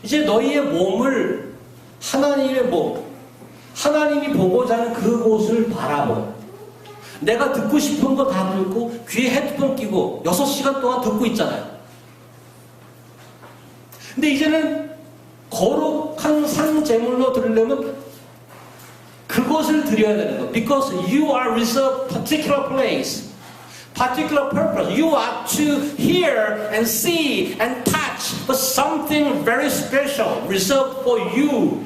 이제 너희의 몸을 하나님의 몸, 하나님이 보고자 하는 그곳을 바라보고, 내가 듣고 싶은 거 다 듣고 귀에 헤드폰 끼고 6시간 동안 듣고 있잖아요. 근데 이제는 거룩한 상제물로 드리려면 그것을 드려야 되는 거. Because you are reserved particular place, particular purpose. You are to hear and see and touch for something very special, reserved for you.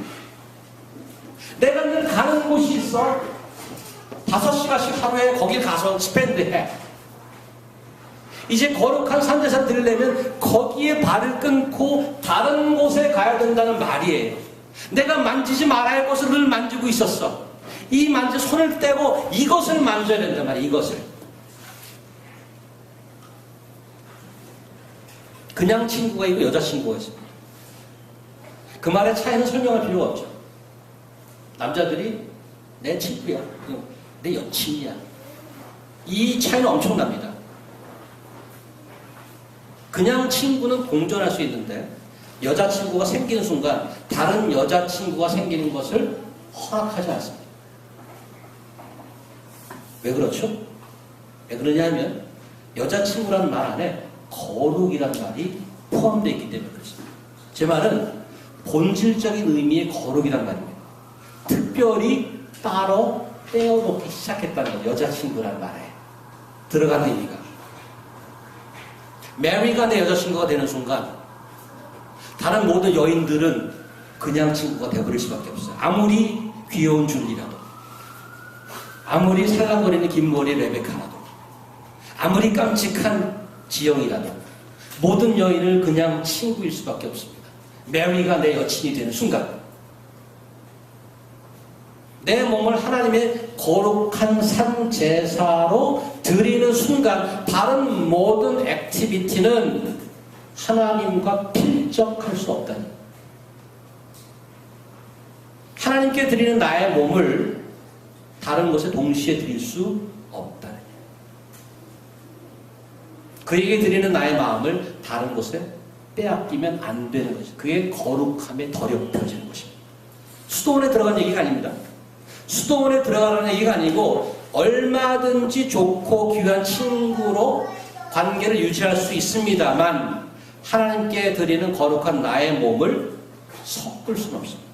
내가 늘 가는 곳이 있어. 5시간씩 하루에 거길 가서 스펜드해. 이제 거룩한 산제사 드리려면 거기에 발을 끊고 다른 곳에 가야 된다는 말이에요. 내가 만지지 말아야 할 것을 늘 만지고 있었어. 이 손을 떼고 이것을 만져야 된단 말이에요. 이것을. 그냥 친구가 있고 여자친구가 있어요. 그 말의 차이는 설명할 필요가 없죠. 남자들이 내 친구야, 내 여친이야. 이 차이는 엄청납니다. 그냥 친구는 공존할 수 있는데 여자친구가 생기는 순간 다른 여자친구가 생기는 것을 허락하지 않습니다. 왜 그렇죠? 왜 그러냐 하면 여자친구라는 말 안에 거룩이라는 말이 포함되어 있기 때문에 그렇습니다. 제 말은 본질적인 의미의 거룩이란 말입니다. 특별히 따로 떼어놓기 시작했다는 것, 여자친구라는 말에 들어가는 의미가. 메리가 내 여자친구가 되는 순간 다른 모든 여인들은 그냥 친구가 되어버릴 수밖에 없어요. 아무리 귀여운 줄리라도, 아무리 살랑거리는 긴머리 레베카라도, 아무리 깜찍한 지영이라도 모든 여인을 그냥 친구일 수밖에 없습니다. 메리가 내 여친이 되는 순간 내 몸을 하나님의 거룩한 산제사로 드리는 순간 다른 모든 액티비티는 하나님과 필적할 수 없다니. 하나님께 드리는 나의 몸을 다른 곳에 동시에 드릴 수 없다니. 그에게 드리는 나의 마음을 다른 곳에 빼앗기면 안 되는 것이 그의 거룩함에 더럽혀지는 것입니다. 수도원에 들어간 얘기가 아닙니다. 수도원에 들어가라는 얘기가 아니고 얼마든지 좋고 귀한 친구로 관계를 유지할 수 있습니다만 하나님께 드리는 거룩한 나의 몸을 섞을 수는 없습니다.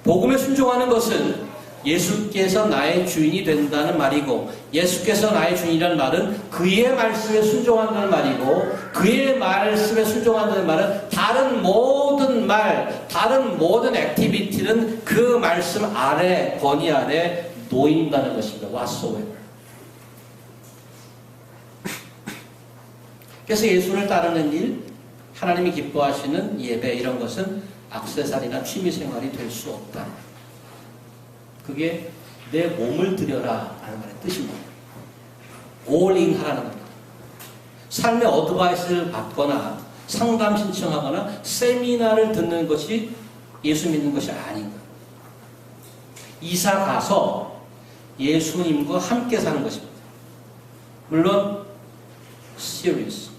복음에 순종하는 것은 예수께서 나의 주인이 된다는 말이고 예수께서 나의 주인이라는 말은 그의 말씀에 순종한다는 말이고 그의 말씀에 순종한다는 말은 다른 모든 말, 다른 모든 액티비티는 그 말씀 아래, 권위 아래 놓인다는 것입니다. whatsoever. 그래서 예수를 따르는 일, 하나님이 기뻐하시는 예배 이런 것은 액세서리나 취미생활이 될 수 없다. 그게 내 몸을 드려라 라는 말의 뜻입니다. 올인 하라는 겁니다. 삶의 어드바이스를 받거나 상담 신청하거나 세미나를 듣는 것이 예수 믿는 것이 아닌가. 이사 가서 예수님과 함께 사는 것입니다. 물론 serious.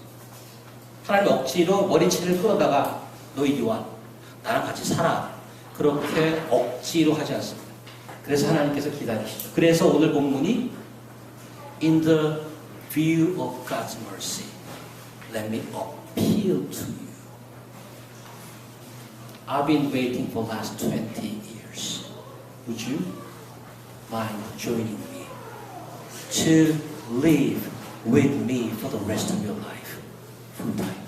하나님 억지로 머리채를 끌어다가 너 이리 와. 나랑 같이 살아. 그렇게 억지로 하지 않습니다. 그래서 하나님께서 기다리시죠. 그래서 오늘 본문이 In the view of God's mercy, let me appeal to you. I've been waiting for the last 20 years. Would you mind joining me to live with me for the rest of your life, full time?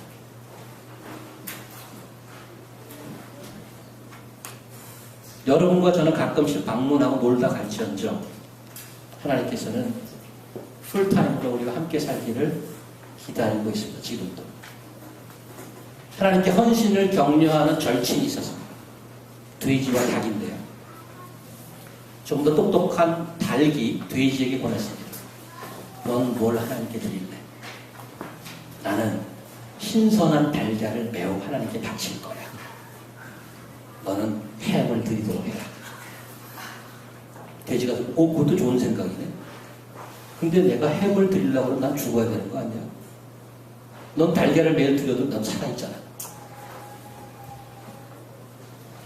여러분과 저는 가끔씩 방문하고 놀다 갈지언정 하나님께서는 풀타임으로 우리가 함께 살기를 기다리고 있습니다. 지금도. 하나님께 헌신을 격려하는 절친이 있었습니다. 돼지와 닭인데요. 좀 더 똑똑한 닭이 돼지에게 보냈습니다. 넌 뭘 하나님께 드릴래? 나는 신선한 달걀을 매우 하나님께 바칠 거야. 너는 햄을 드리도록 해라. 돼지가 그것도 좋은 생각이네. 근데 내가 햄을 드리려고 하면 난 죽어야 되는 거 아니야? 넌 달걀을 매일 드려도 넌 살아있잖아.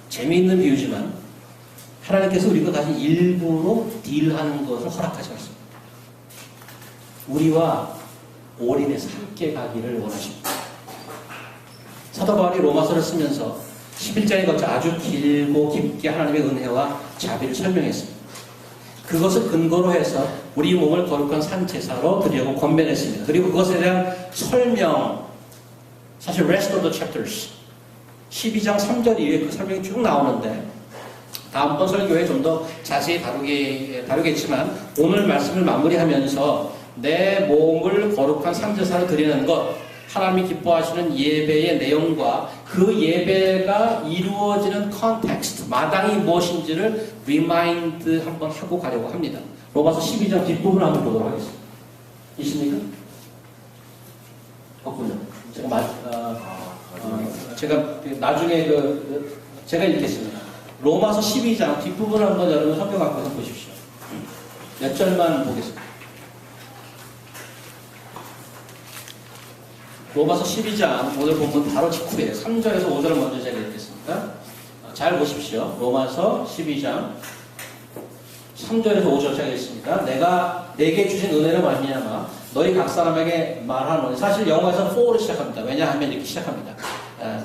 재미있는 비유지만 하나님께서 우리가 다시 일부러 딜하는 것을 허락하셨습니다. 우리와 올인해서 함께 가기를 원하십니다. 사도 바울이 로마서를 쓰면서 11장에 걸쳐 아주 길고 깊게 하나님의 은혜와 자비를 설명했습니다. 그것을 근거로 해서 우리 몸을 거룩한 산제사로 드리려고 권면했습니다. 그리고 그것에 대한 설명, 사실 rest of the chapters 12장 3절 이후에 그 설명이 쭉 나오는데 다음번 설교에 좀 더 자세히 다루겠지만 오늘 말씀을 마무리하면서 내 몸을 거룩한 산제사로 드리는 것, 하나님이 기뻐하시는 예배의 내용과 그 예배가 이루어지는 컨텍스트, 마당이 무엇인지를 리마인드 한번 하고 가려고 합니다. 로마서 12장 뒷부분을 한번 보도록 하겠습니다. 있습니까? 없군요. 제가 나중에 제가 읽겠습니다. 로마서 12장 뒷부분을 한번 여러분 성경 갖고 보십시오. 몇 절만 보겠습니다. 로마서 12장 오늘 본문 바로 직후에 3절에서 5절을 먼저 제가 읽겠습니다. 잘 보십시오. 로마서 12장 3절에서 5절 제가 읽습니다. 내가 내게 주신 은혜를 말미암아 너희 각 사람에게 말하노니, 사실 영어에서는 for로 시작합니다. 왜냐하면 이렇게 시작합니다.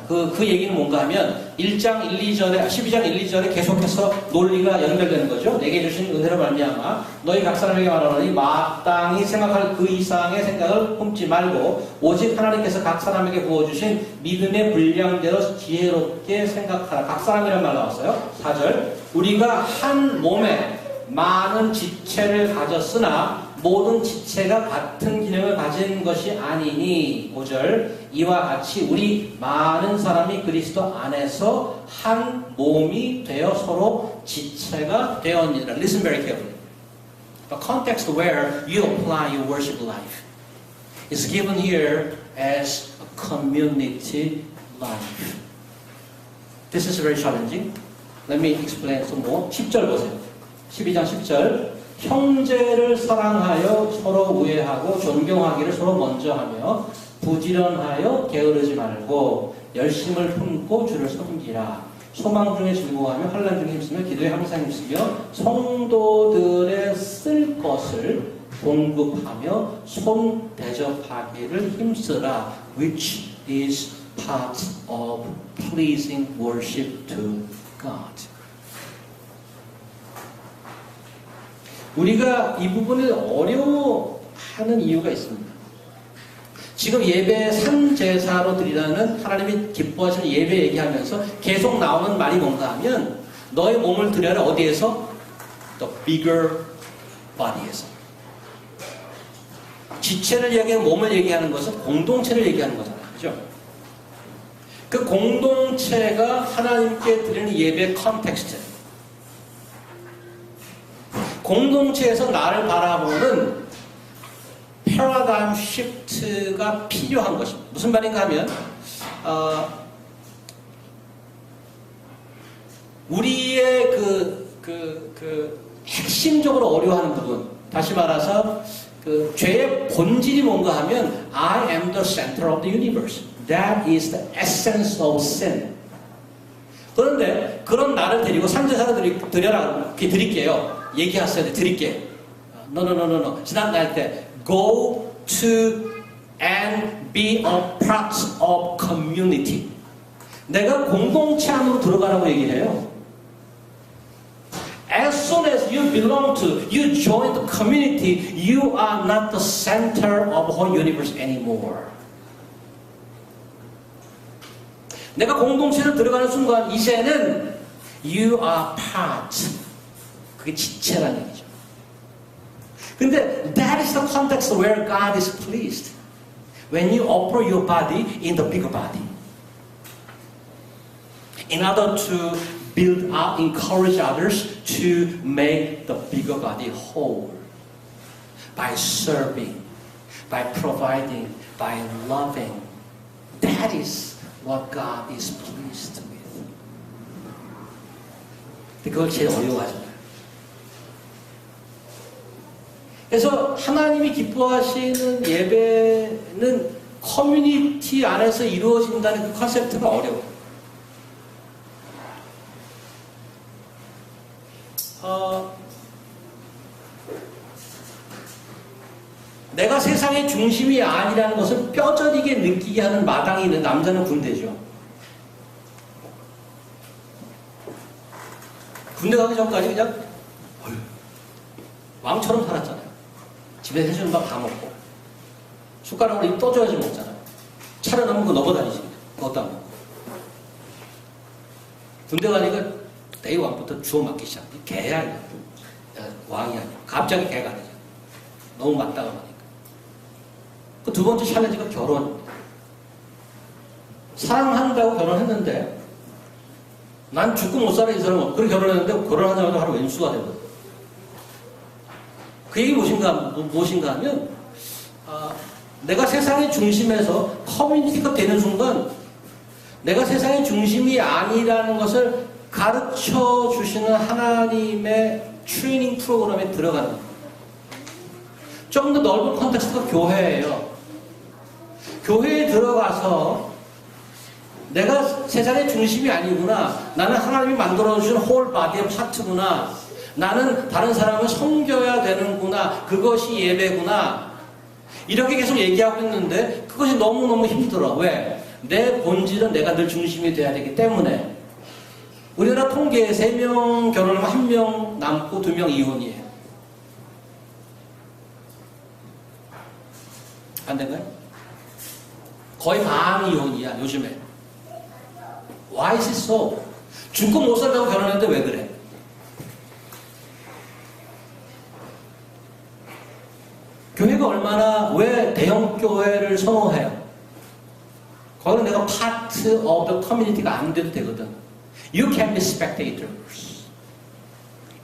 그 얘기는 뭔가 하면 1장 1, 2절에 12장 1, 2절에 계속해서 논리가 연결되는 거죠. 내게 주신 은혜를 말미암아 너희 각 사람에게 말하노니 마땅히 생각할 그 이상의 생각을 품지 말고 오직 하나님께서 각 사람에게 부어주신 믿음의 분량대로 지혜롭게 생각하라. 각 사람이라는 말 나왔어요. 4절 우리가 한 몸에 많은 지체를 가졌으나 모든 지체가 같은 기능을 가진 것이 아니니. 5절 이와 같이 우리 많은 사람이 그리스도 안에서 한 몸이 되어 서로 지체가 되었느니라. Listen very carefully. The context where you apply your worship life is given here as a community life. This is very challenging. Let me explain some more. 10절 보세요. 12장 10절 형제를 사랑하여 서로 우애하고 존경하기를 서로 먼저 하며 부지런하여 게으르지 말고 열심을 품고 주를 섬기라. 소망 중에 즐거워하며 환난 중에 힘쓰며 기도에 항상 힘쓰며 성도들의 쓸 것을 공급하며 손 대접하기를 힘쓰라. Which is part of pleasing worship to God. 우리가 이 부분을 어려워하는 이유가 있습니다. 지금 예배 산제사로 드리라는 하나님이 기뻐하시는 예배 얘기하면서 계속 나오는 말이 뭔가 하면 너의 몸을 드려라. 어디에서? The bigger body에서. 지체를 얘기하고 몸을 얘기하는 것은 공동체를 얘기하는 거잖아요. 그죠? 그 공동체가 하나님께 드리는 예배 컨텍스트. 공동체에서 나를 바라보는 패러다임 시프트가 필요한 것입니다. 무슨 말인가 하면 우리의 핵심적으로 어려워하는 부분, 다시 말해서 죄의 본질이 뭔가 하면 I am the center of the universe. That is the essence of sin. 그런데 그런 나를 데리고 산제사를 드려라. 드릴게요. 얘기하세요. 드릴게. No. 지난날 때 go to and be a part of community. 내가 공동체 안으로 들어가라고 얘기해요. As soon as you belong to, you join the community, you are not the center of the whole universe anymore. 내가 공동체를 들어가는 순간 이제는 you are part. 그게 지체라는 얘기죠. 근데 that is the context where God is pleased. When you offer your body in the bigger body. In order to build up, encourage others to make the bigger body whole. By serving, by providing, by loving. That is what God is pleased with. 근데 그걸 제일 어려워하잖아요. 그래서 하나님이 기뻐하시는 예배는 커뮤니티 안에서 이루어진다는 그 컨셉트가 어려워요. 내가 세상의 중심이 아니라는 것을 뼈저리게 느끼게 하는 마당이 있는 남자는 군대죠. 군대 가기 전까지 그냥 왕처럼 살았잖아요. 집에서 해주는 밥 다 먹고 숟가락으로 떠줘야지 먹잖아요. 차려놓으면 그거 넘어다니십니다. 그것도 안 먹고. 군대 가니까 내일 왕부터 주워 맞기 시작. 개야 이거. 왕이 아니야. 갑자기 개가 되잖아. 너무 맞다가 보니까. 그 두 번째 챌린지가 결혼입니다. 사랑한다고 결혼했는데 난 죽고 못 살아 이 사람은. 그렇게 결혼했는데 결혼하자마자 바로 왼수가 되거든. 그 얘기 무엇인가 하면 내가 세상의 중심에서 커뮤니티가 되는 순간 내가 세상의 중심이 아니라는 것을 가르쳐 주시는 하나님의 트레이닝 프로그램에 들어가는 거예요. 좀 더 넓은 컨텍스트가 교회예요. 교회에 들어가서 내가 세상의 중심이 아니구나. 나는 하나님이 만들어주신 홀 바디의 파트구나. 나는 다른 사람을 섬겨야 되는구나. 그것이 예배구나. 이렇게 계속 얘기하고 있는데 그것이 너무너무 힘들어. 왜? 내 본질은 내가 늘 중심이 돼야 되기 때문에. 우리나라 통계에 3명 결혼하면 1명 남고 2명 이혼이에요. 안 된가요? 거의 반 이혼이야 요즘에. Why is it so? 죽고 못 살다고 결혼했는데 왜 그래? 교회가 얼마나 왜 대형 교회를 선호해요? 거기는 내가 part of the community가 안 돼도 되거든. You can be spectators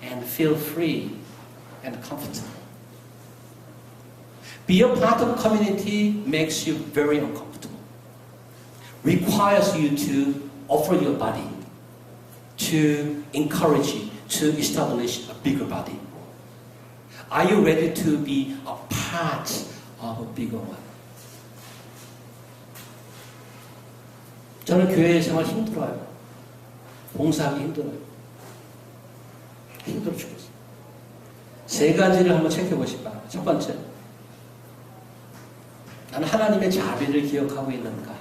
and feel free and comfortable. Be a part of the community makes you very uncomfortable. Requires you to offer your body, to encourage you, to establish a bigger body. Are you ready to be a part of a bigger one? 저는 교회 생활 힘들어요. 봉사하기 힘들어요. 힘들어 죽겠어요. 3가지를 한번 체크해 보시기 바랍니다. 첫 번째, 나는 하나님의 자비를 기억하고 있는가?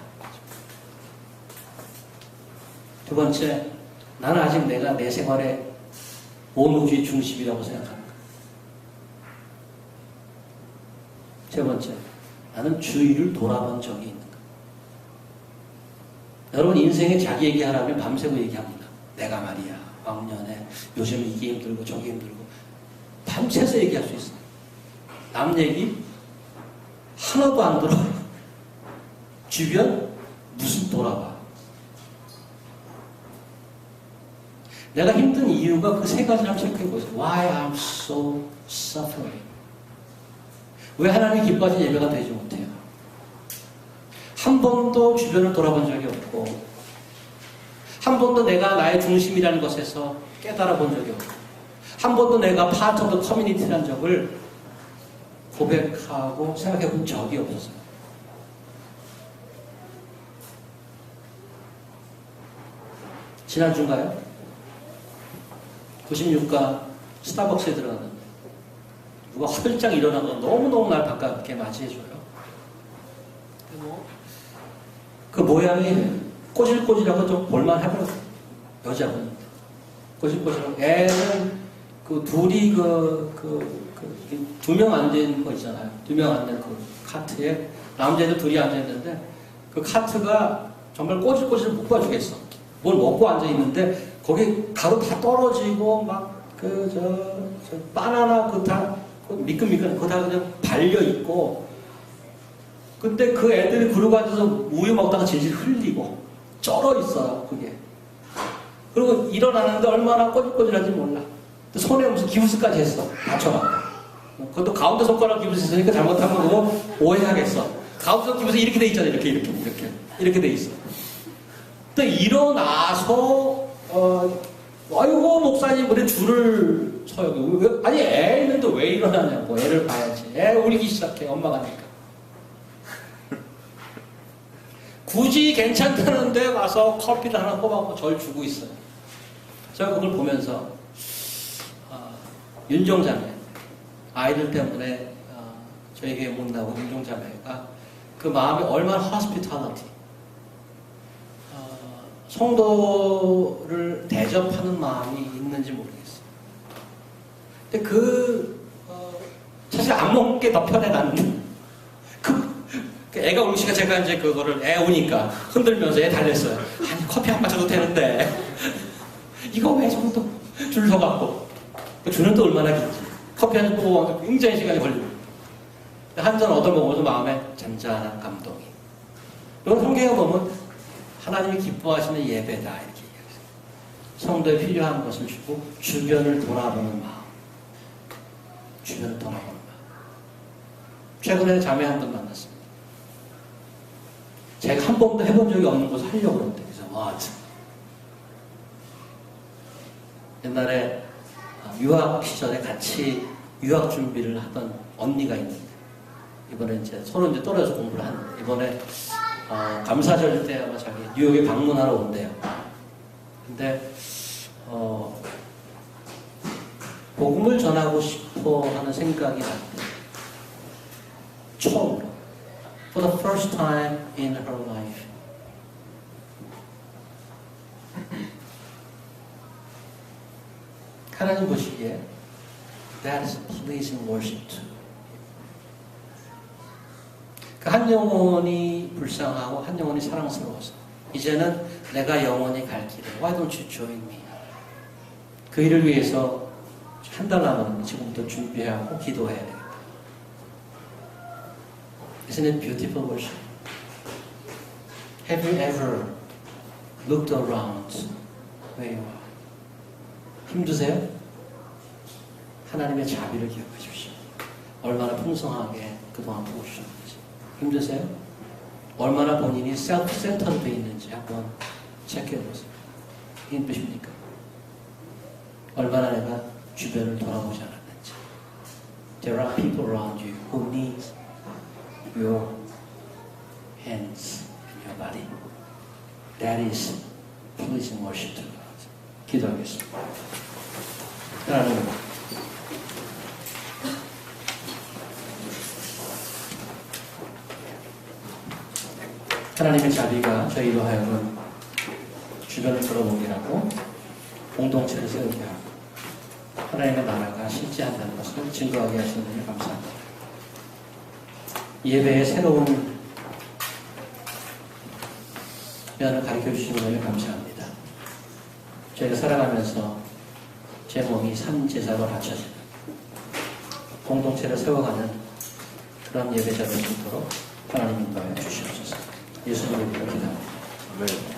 두 번째, 나는 아직 내가 내 생활의 온 우주의 중심이라고 생각하는가? 세 번째, 나는 주위를 돌아본 적이 있는가? 여러분 인생에 자기 얘기하라면 밤새고 얘기합니다. 내가 말이야 왕년에 요즘 이게 힘들고 저게 힘들고 밤새서 얘기할 수 있어요. 남 얘기 하나도 안 들어. 주변 무슨 돌아봐. 내가 힘든 이유가 그 3가지를 한번 체크해 보세요. Why I'm so suffering? 왜 하나님이 기뻐하신 예배가 되지 못해요? 한 번도 주변을 돌아본 적이 없고 한 번도 내가 나의 중심이라는 것에서 깨달아 본 적이 없고 한 번도 내가 part of the community라는 적을 고백하고 생각해 본 적이 없었어요. 지난주인가요? 96가 스타벅스에 들어갔는데 누가 화들짝 일어나서 너무너무 날 반갑게 맞이해줘요. 그 모양이 꼬질꼬질하고 좀 볼만하더라고요. 여자분. 꼬질꼬질하고. 애는 그 둘이 2명 앉아있는 거 있잖아요. 2명 앉는 그 카트에 남자애들 둘이 앉아있는데 그 카트가 정말 꼬질꼬질 못 봐주겠어. 뭘 먹고 앉아있는데 거기 가루 다 떨어지고 막 저 바나나 그거 다 미끈미끈 그거 다 그냥 발려있고 근데 그 애들이 그러고 앉아서 우유 먹다가 질질 흘리고 쩔어 있어요, 그게. 그리고 일어나는데 얼마나 꼬질꼬질한지 몰라. 손에 무슨 기부스까지 했어. 다쳐갖고. 그것도 가운데 손가락 기부스 있으니까 잘못하면 그거 오해하겠어. 가운데 손 기부스 이렇게 돼 있잖아, 이렇게 돼 있어. 근데 일어나서, 아이고, 목사님, 그래, 줄을 서요. 아니, 애 있는데 왜 일어나냐고. 애를 봐야지. 애 울기 시작해, 엄마가 하니까. 굳이 괜찮다는데 와서 커피를 하나 뽑아서 절 주고 있어요. 제가 그걸 보면서 윤종자매 아이들 때문에 저에게 못 나온 윤종자매가 그 마음이 얼마나 hospitality 성도를 대접하는 마음이 있는지 모르겠어요. 근데 사실 안 먹는 게 더 편해 나는. 애가 울시가 제가 이제 그거를 애 우니까 흔들면서 애 달랬어요. 아니 커피 한 마셔도 되는데 이거 왜 정도 줄 서갖고 주는 또 얼마나 길지. 커피 한 잔 뽑아 굉장히 시간이 걸리고 한 잔 얻어먹어도 마음에 잔잔한 감동이. 이건 성경에 보면 하나님이 기뻐하시는 예배다 이렇게 얘기하세요. 성도에 필요한 것을 주고 주변을 돌아보는 마음. 주변을 돌아보는 마음. 최근에 자매 한 분 만났습니다. 제가 한 번도 해본 적이 없는 것을 하려고 그랬대. 그래서 옛날에 유학 시절에 같이 유학 준비를 하던 언니가 있는데 이번에 이제 서로 이제 떨어져서 공부를 하는데 이번에 감사절 때 아마 자기 뉴욕에 방문하러 온대요. 근데 복음을 전하고 싶어 하는 생각이 났대. 처음으로. For the first time in her life. 하나님 보시기에 that is pleasing worship to. 그 한 영혼이 불쌍하고 한 영혼이 사랑스러워서 이제는 내가 영원히 갈 길에 Why don't you join me? 그 일을 위해서 한 달 남았는데 지금부터 준비하고 기도해야 되겠다. Isn't it beautiful worship? Have you ever looked around where you are? 힘드세요? 하나님의 자비를 기억하십시오. 얼마나 풍성하게 그동안 보셨는지. 힘드세요? 얼마나 본인이 셀프-센터드 되어 있는지 한번 체크해보세요. 힘드십니까? 얼마나 내가 주변을 돌아보지 않았는지. There are people around you who need your hands and your body. That is pleasing worship to God. 기도하겠습니다. 하나님, 하나님의 자비가 저희로 하여금 주변을 돌아보게 하고 공동체를 세우게 하고 하나님의 나라가 실제한다는 것을 증거하게 하시는 일 감사합니다. 예배의 새로운 면을 가르쳐 주시는 일 감사합니다. 저희가 살아가면서 제 몸이 산제사로 바쳐지는 공동체를 세워가는 그런 예배자를 수 있도록 하나님 인도하여 주시옵소서. 예수님의 이름으로 기도합니다.